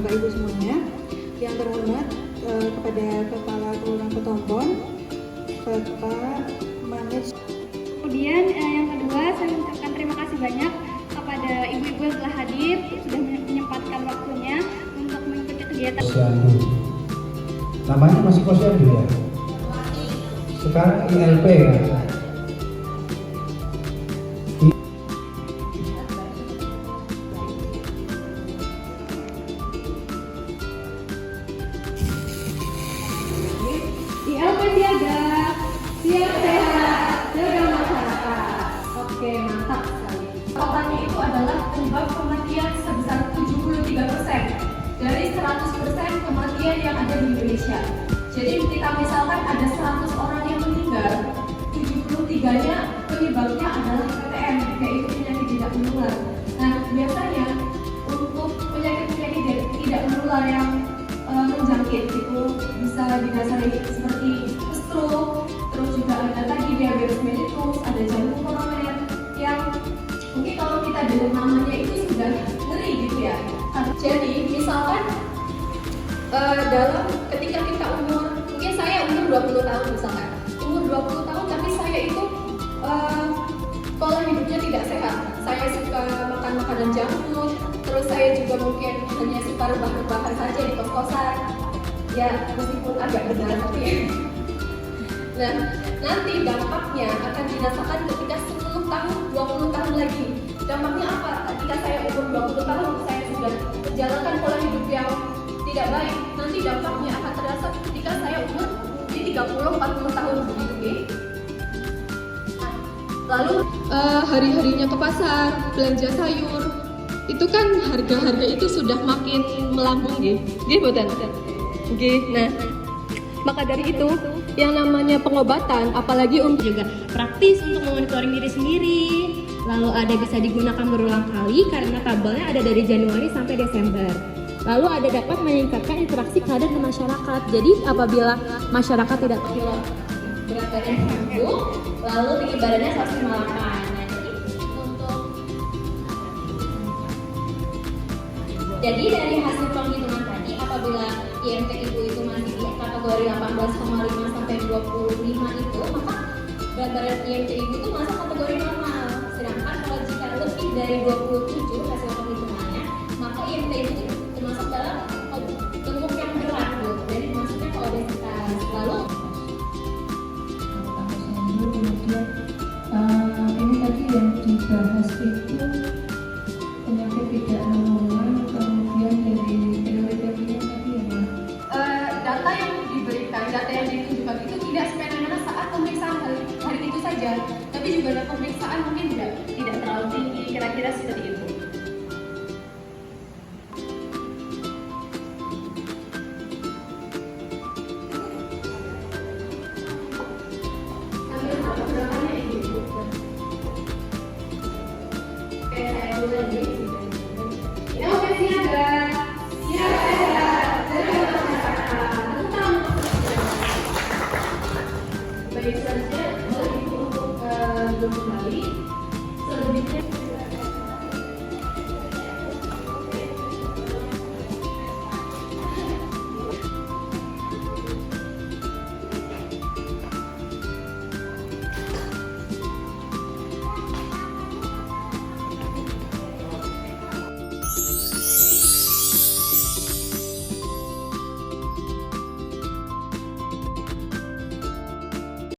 Bapak Ibu semuanya. Yang terhormat kepada Kepala Kelurahan Petombon, Bapak Manis. Kemudian yang kedua, saya mengucapkan terima kasih banyak kepada ibu-ibu yang telah hadir, sudah menyempatkan waktunya untuk mengikuti kegiatan. Posyandu. Namanya masih Posyandu ya? Sekarang ILP ya? ILP siaga, siap sehat, jaga masyarakat. Oke, mantap sekali. Totalnya itu adalah penyebab kematian sebesar 73% dari 100% kematian yang ada di Indonesia. Jadi kita misalkan ada 100 orang yang meninggal, 73-nya penyebabnya adalah PTM, yaitu penyakit tidak menular. Nah, biasanya untuk penyakit-penyakit tidak menular yang menjangkit itu bisa didasari seperti stroke, terus juga ada tadi diabetes mellitus, ada jantung koroner yang mungkin kalau kita dengar namanya itu sudah ngeri gitu ya. Jadi misalkan dalam ketika kita mungkin saya umur 20 tahun misalkan, umur 20 tahun tapi saya itu pola hidupnya tidak sehat. Saya suka makan makanan junk food, terus saya juga mungkin hanya suka rebahan-rebahan saja di kos-kosan. Ya meskipun agak benar tapi nah, nanti dampaknya akan dirasakan ketika 10 tahun, 20 tahun lagi. Dampaknya apa? Ketika saya umur 20 tahun, saya sudah menjalankan pola hidup yang tidak baik. Nanti dampaknya akan terasa ketika saya umur di 30-40 tahun begitu, okay? Lalu hari-harinya ke pasar, belanja sayur, itu kan harga-harga itu sudah makin melambung, nggih mboten? Nggih. Nah, maka dari itu yang namanya pengobatan, apalagi untuk juga praktis untuk monitoring diri sendiri. Lalu ada bisa digunakan berulang kali karena tabelnya ada dari Januari sampai Desember. Lalu ada dapat meningkatkan interaksi kader dengan masyarakat. Jadi apabila masyarakat tidak kilo berat badan ibu, lalu tinggi badannya 158. Nah, jadi dari hasil penghitungan tadi, apabila IMT ibu itu masih di kategori 18,5 sampai 25 itu, maka berat badan IMT ibu itu masuk kategori normal. Sedangkan kalau jika lebih dari 27,